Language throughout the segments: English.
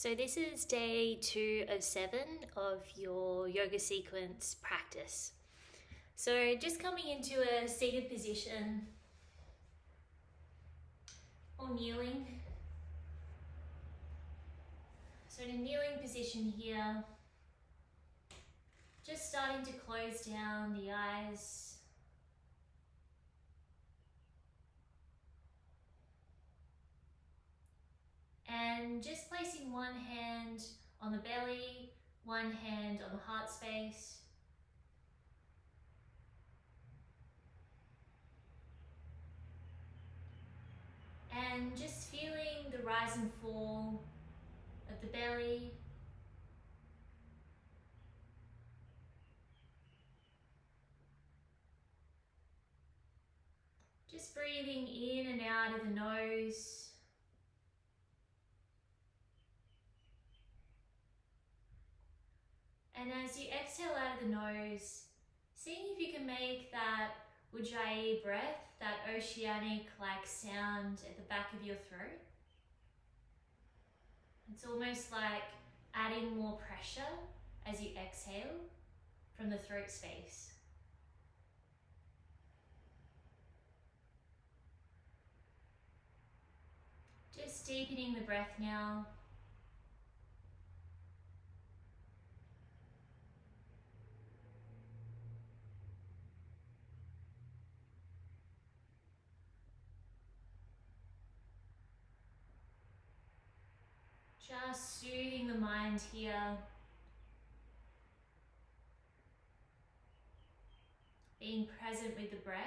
So this is day 2 of 7 of your yoga sequence practice. So just coming into a seated position or kneeling. So in a kneeling position here, just starting to close down the eyes. And just placing one hand on the belly, one hand on the heart space. And just feeling the rise and fall of the belly. Just breathing in and out of the nose. And as you exhale out of the nose, seeing if you can make that Ujjayi breath, that oceanic-like sound at the back of your throat. It's almost like adding more pressure as you exhale from the throat space. Just deepening the breath now. Just soothing the mind here. Being present with the breath.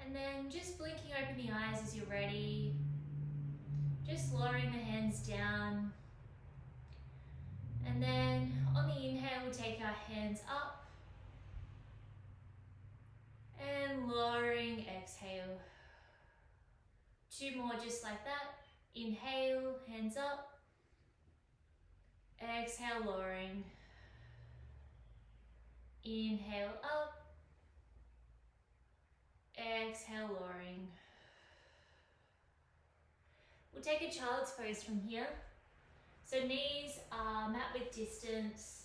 And then just blinking open the eyes as you're ready. Just lowering the hands down. And then on the inhale, we'll take our hands up. And lowering, exhale. 2 more just like that. Inhale, hands up. Exhale, lowering. Inhale up. Exhale, lowering. We'll take a child's pose from here. So knees are mat width distance.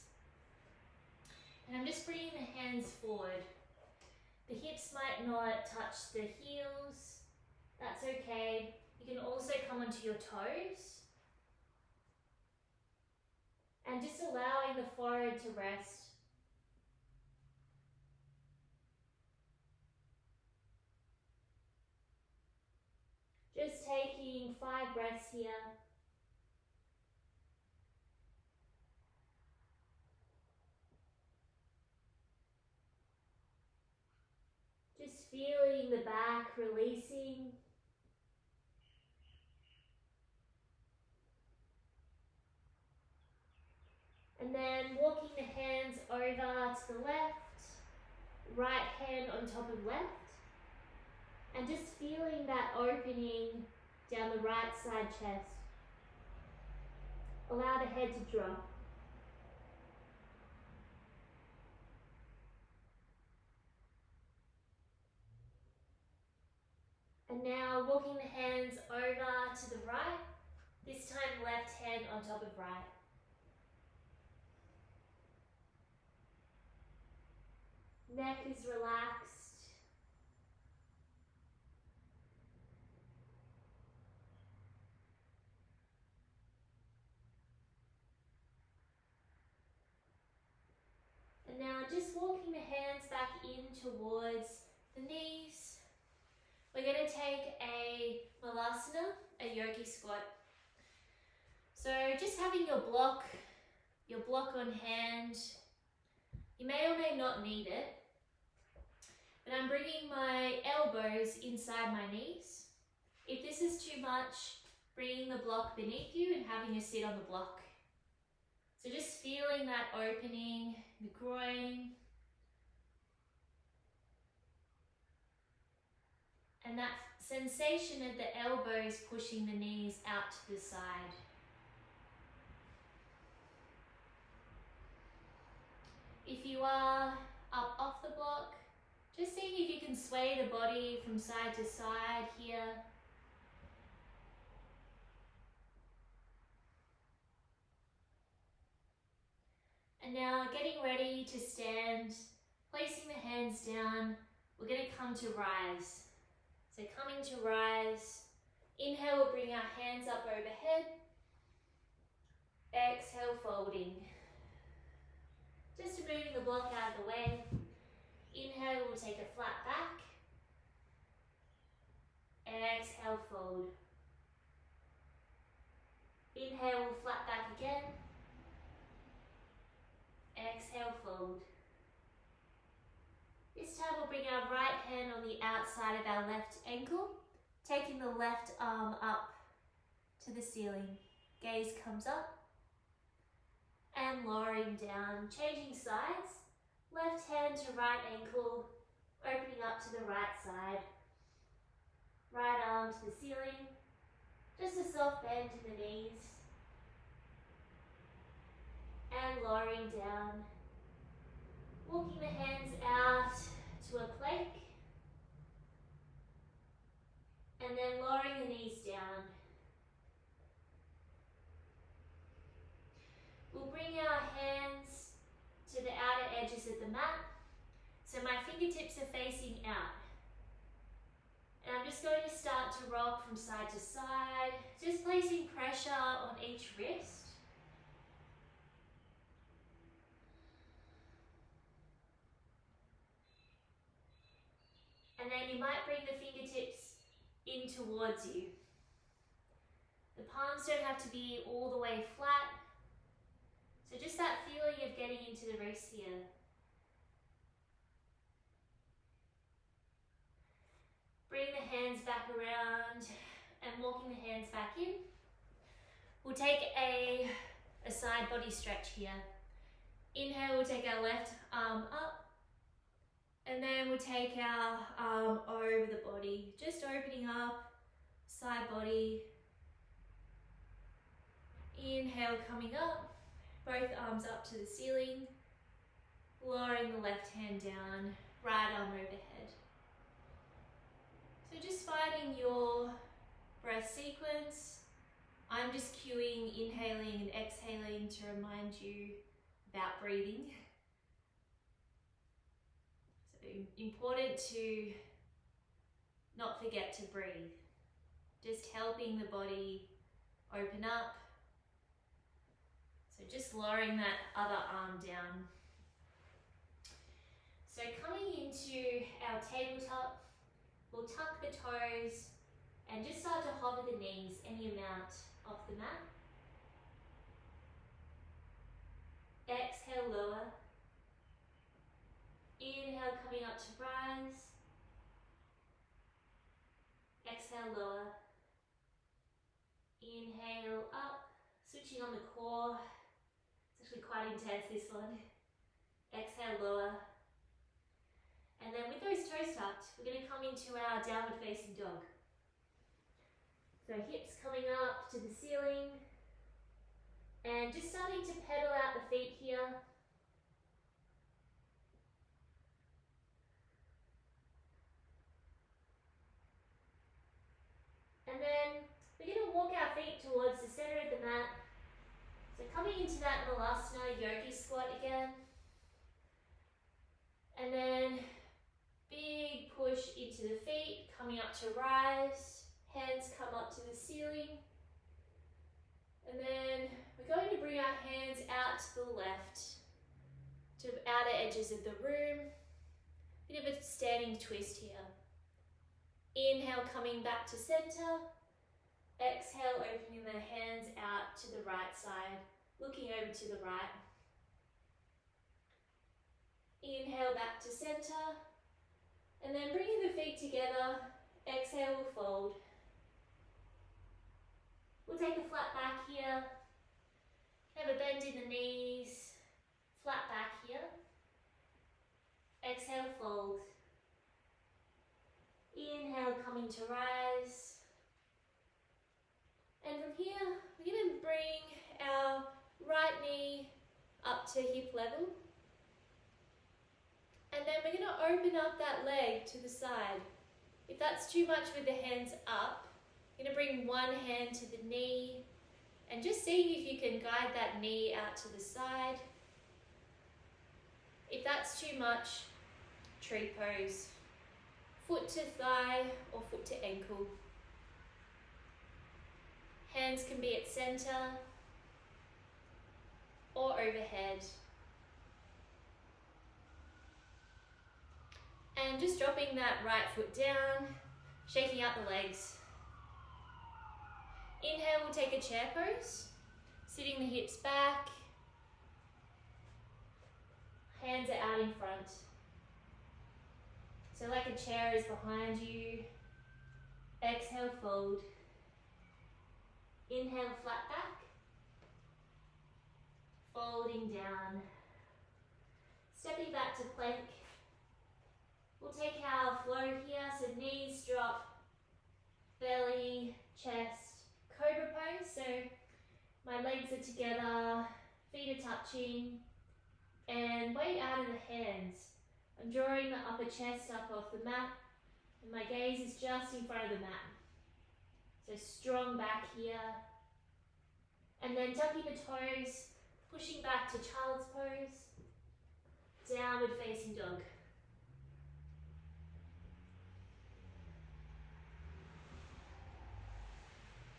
And I'm just bringing the hands forward. The hips might not touch the heels. That's okay. You can also come onto your toes. And just allowing the forehead to rest. Just taking 5 breaths here. Just feeling the back releasing. And then walking the hands over to the left, right hand on top of left. And just feeling that opening down the right side chest. Allow the head to drop. And now walking the hands over to the right, this time left hand on top of right. Neck is relaxed. And now just walking the hands back in towards the knees. We're going to take a Malasana, a yogi squat. So just having your block on hand. You may or may not need it. But I'm bringing my elbows inside my knees. If this is too much, bringing the block beneath you and having you sit on the block. So just feeling that opening, the groin. And that sensation of the elbows pushing the knees out to the side. If you are up off the block, just seeing if you can can sway the body from side to side here. And now getting ready to stand, placing the hands down, we're going to come to rise. So coming to rise, inhale, we'll bring our hands up overhead. Exhale, folding. Just moving the block out of the way. Inhale, we'll take a flat back. Exhale, fold. Inhale, we'll flat back again. Exhale, fold. This time we'll bring our right hand on the outside of our left ankle, taking the left arm up to the ceiling. Gaze comes up and lowering down, changing sides. Left hand to right ankle, opening up to the right side. Right arm to the ceiling. Just a soft bend in the knees. And lowering down. Walking the hands out to a plank. And then lowering the knees down. We'll bring our hands to the outer edges of the mat. So my fingertips are facing out. And I'm just going to start to rock from side to side, just placing pressure on each wrist. And then you might bring the fingertips in towards you. The palms don't have to be all the way flat. So just that feeling of getting into the wrist here. Bring the hands back around and walking the hands back in. We'll take a side body stretch here. Inhale, we'll take our left arm up. And then we'll take our arm over the body, just opening up, side body. Inhale, coming up, both arms up to the ceiling, lowering the left hand down, right arm overhead. So just finding your breath sequence. I'm just cueing, inhaling and exhaling to remind you about breathing. So important to not forget to breathe. Just helping the body open up. So just lowering that other arm down. So coming into our tabletop, we'll tuck the toes and just start to hover the knees any amount off the mat. Exhale, lower. Inhale, coming up to rise. Exhale, lower. Inhale, up. Switching on the core. It's actually quite intense, this one. Exhale, lower. And then with those toes tucked, we're going to come into our downward facing dog. So hips coming up to the ceiling. And just starting to pedal out the feet here. And then we're going to walk our feet towards the center of the mat. So coming into that Malasana Yogi squat again. And then big push into the feet, coming up to rise. Hands come up to the ceiling. And then we're going to bring our hands out to the left, to the outer edges of the room. Bit of a standing twist here. Inhale, coming back to center. Exhale, opening the hands out to the right side, looking over to the right. Inhale, back to center. And then bringing the feet together. Exhale, we'll fold. We'll take a flat back here. Have a bend in the knees. Flat back here. Exhale, fold. Inhale, coming to rise. And from here, we're going to bring our right knee up to hip level. And And then we're going to open up that leg to the side. If that's too much with the hands up, you're going to bring one hand to the knee and just seeing if you can guide that knee out to the side. If that's too much, tree pose. Foot to thigh or foot to ankle. Hands can be at center or overhead. And just dropping that right foot down, shaking out the legs. Inhale, we'll take a chair pose, sitting the hips back, hands are out in front. So like a chair is behind you. Exhale, fold. Inhale, flat back. Folding down. Stepping back to plank. We'll take our flow here, so knees drop, belly, chest, cobra pose. So my legs are together, feet are touching, and weight out of the hands. I'm drawing the upper chest up off the mat, and my gaze is just in front of the mat. So strong back here. And then tucking the toes, pushing back to child's pose, downward facing dog.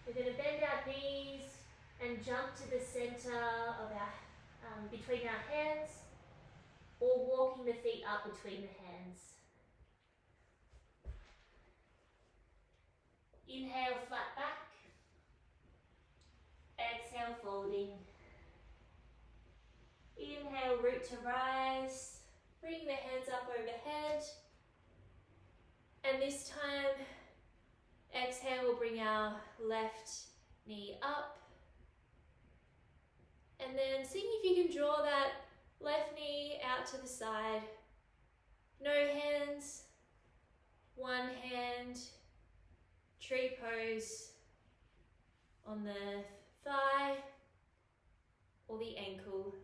We're going to bend our knees and jump to the center of our, between our hands, or walking the feet up between the hands. Inhale, flat back. Exhale, folding. Inhale, root to rise. Bring the hands up overhead. And this time, exhale, we'll bring our left knee up. And then seeing if you can draw that left knee out to the side. No hands, one hand, tree pose on the thigh or the ankle.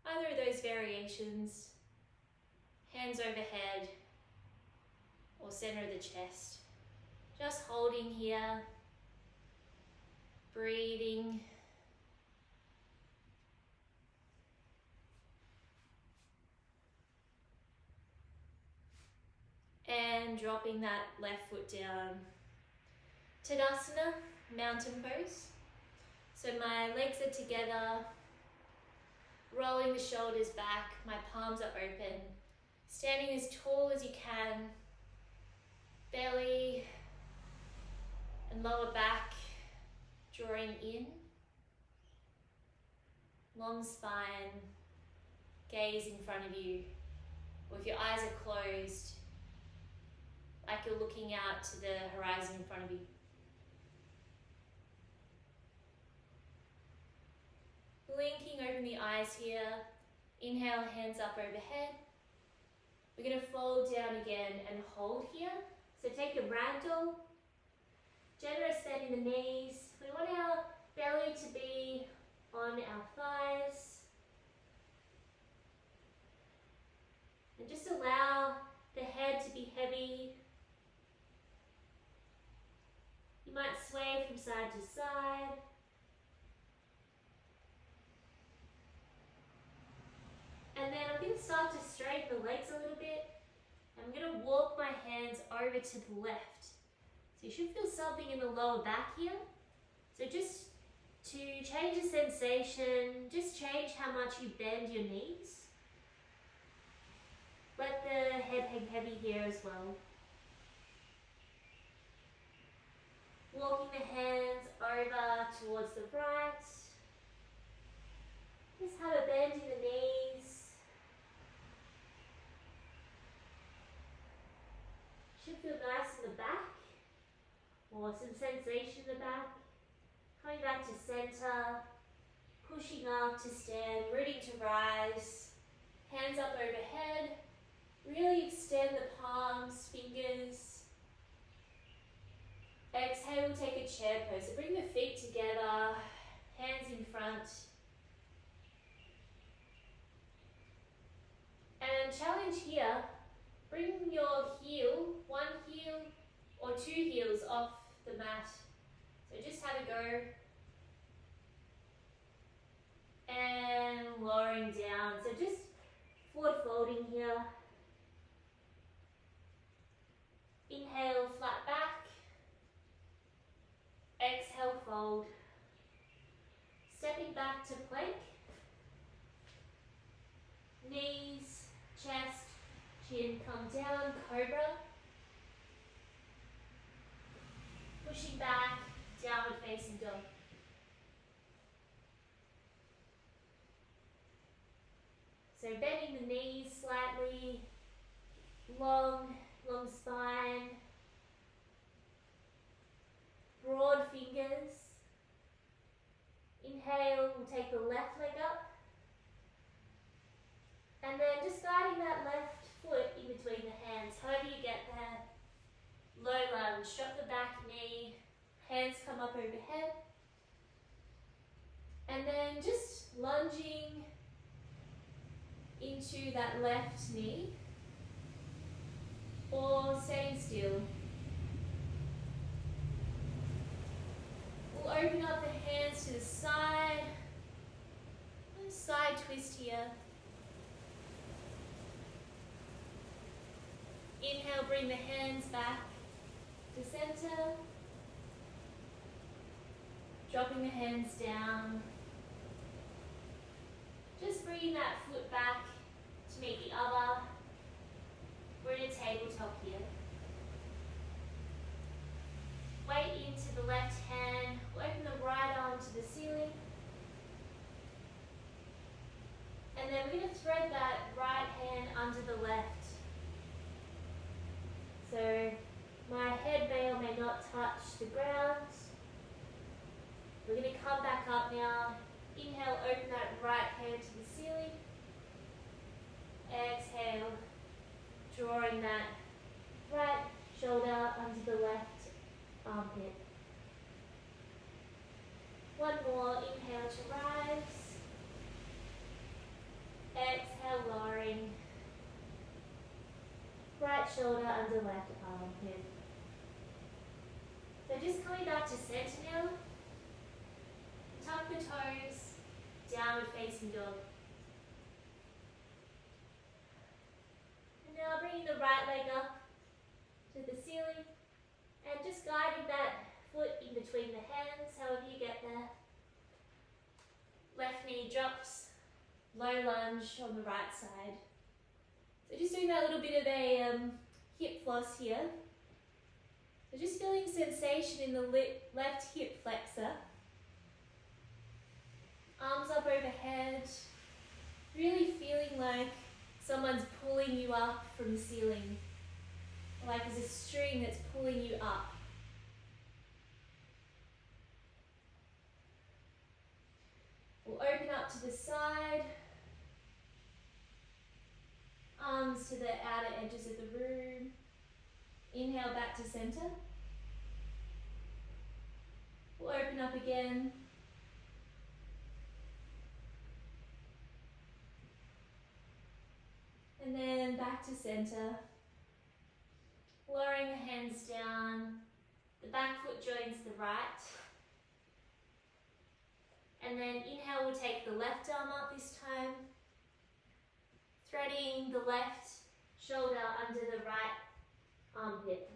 Either of those variations, hands overhead or center of the chest. Just holding here, breathing. And dropping that left foot down. Tadasana, mountain pose. So my legs are together, rolling the shoulders back, my palms are open. Standing as tall as you can, belly and lower back drawing in. Long spine, gaze in front of you. Or if your eyes are closed, like you're looking out to the horizon in front of you. Blinking, open the eyes here. Inhale, hands up overhead. We're going to fold down again and hold here. So take a ragdoll. Generous bend in the knees. We want our belly to be on our thighs. And just allow the head to be heavy. You might sway from side to side. And then I'm going to start to straighten the legs a little bit. I'm going to walk my hands over to the left. So you should feel something in the lower back here. So just to change the sensation, just change how much you bend your knees. Let the head hang heavy here as well. Walking the hands over towards the right. Just have a bend in the knees. Should feel nice in the back, or some sensation in the back. Coming back to center, pushing up to stand, rooting to rise. Hands up overhead. Really extend the palms, fingers. Exhale, we'll take a chair pose. So bring the feet together, hands in front. And challenge here, 2 heels off the mat. So just have a go. And lowering down. So just forward folding here. Inhale, flat back. Exhale, fold. Stepping back to plank. Knees, chest, chin come down, cobra. Pushing back, downward facing dog. So bending the knees slightly, long spine, broad fingers. Inhale, we'll take the left leg up. And then just guiding that left foot in between the hands, however you get there. Low lunge, drop the back knee, hands come up overhead. And then just lunging into that left knee or staying still. We'll open up the hands to the side, side twist here. Inhale, bring the hands back to center. Dropping the hands down. Just bringing that foot back to meet the other. We're in a tabletop here. Weight into the left hand. Open the right arm to the ceiling. And then we're going to thread that right hand under the left. So my head may or may not touch the ground. We're going to come back up now. Inhale, open that right hand to the ceiling. Exhale, drawing that right shoulder under the left armpit. One more, inhale to rise. Exhale, lowering. Right shoulder under left armpit. So just coming back to center now. Tuck the toes, downward facing dog. And now bringing the right leg up to the ceiling and just guiding that foot in between the hands, however you get there. Left knee drops, low lunge on the right side. So just doing that little bit of a hip floss here. So just feeling sensation in the left hip flexor. Arms up overhead. Really feeling like someone's pulling you up from the ceiling. Like there's a string that's pulling you up. We'll open up to the side. Arms to the outer edges of the room. Inhale back to center. We'll open up again. And then back to center. Lowering the hands down. The back foot joins the right. And then inhale, we'll take the left arm up this time. Threading the left shoulder under the right armpit.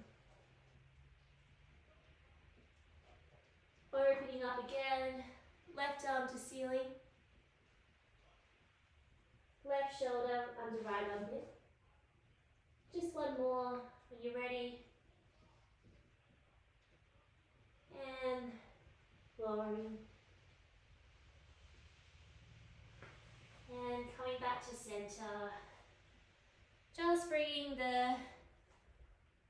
Opening up again, left arm to ceiling. Left shoulder under right armpit. Just one more when you're ready. And lowering. And coming back to center. Just bringing the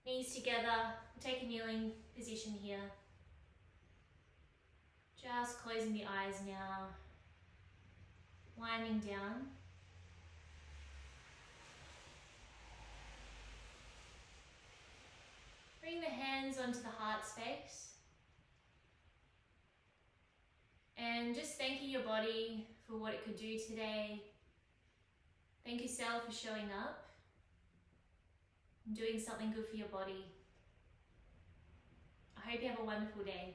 knees together. Take a kneeling position here. Just closing the eyes now. Winding down. Bring the hands onto the heart space. And just thanking your body for what it could do today. Thank yourself for showing up and doing something good for your body. hope you have a wonderful day.